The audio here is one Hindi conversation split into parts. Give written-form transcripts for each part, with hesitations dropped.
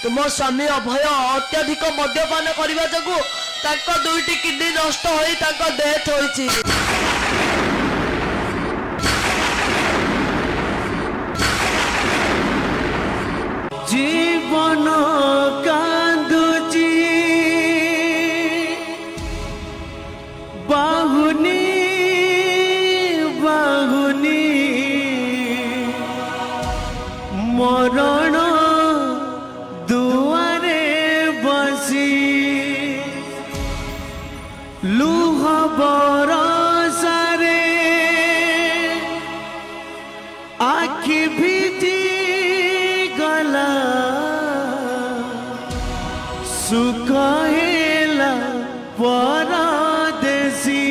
तुम स्वामी अभय अत्यधिक मद्यपान करने जो दुईटी किडनी नष्ट हो डेथ हो। जीवन कांदुची बाहुनी बाहुनी मरण दुआरे बसी लुह बरसारे आखि भीजी गला सुख हेला परदेसी।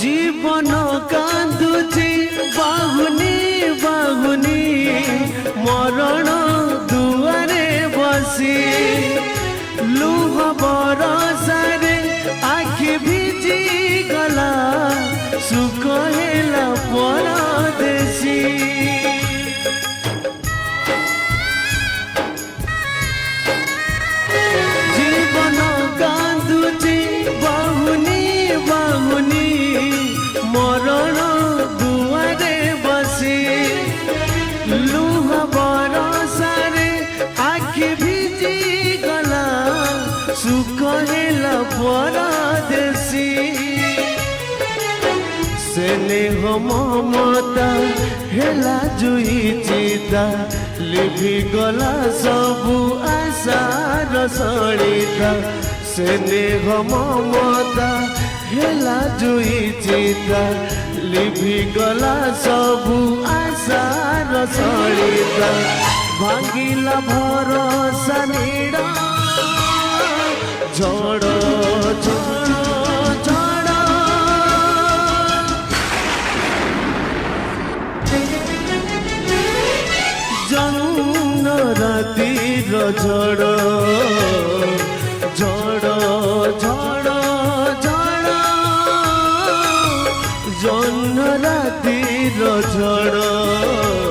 जीवन कांदुची बाहुनी बाहुनी मरण दुआरे बसी लुह बरसारे आखि भिजी गला सुख हेला परदेसी। जीवन कांदुची बाहुनी बाहुनी मरण दुआरे बसी लुह बरसारे आखि भिजी गला सुख हेला परदेसी। स्नेह ममता हेला जुई चिता लिभि गला सबु आशार सड़िता। स्नेह ममता हेला जुई चिता लिभि गला सबु आशार सड़िता। भांगिला भरोसा नीड़ा झड़ झड़ झड़ जन्न रातिर झड़ झड़ झड़ झड़ जन्न रातिर झड़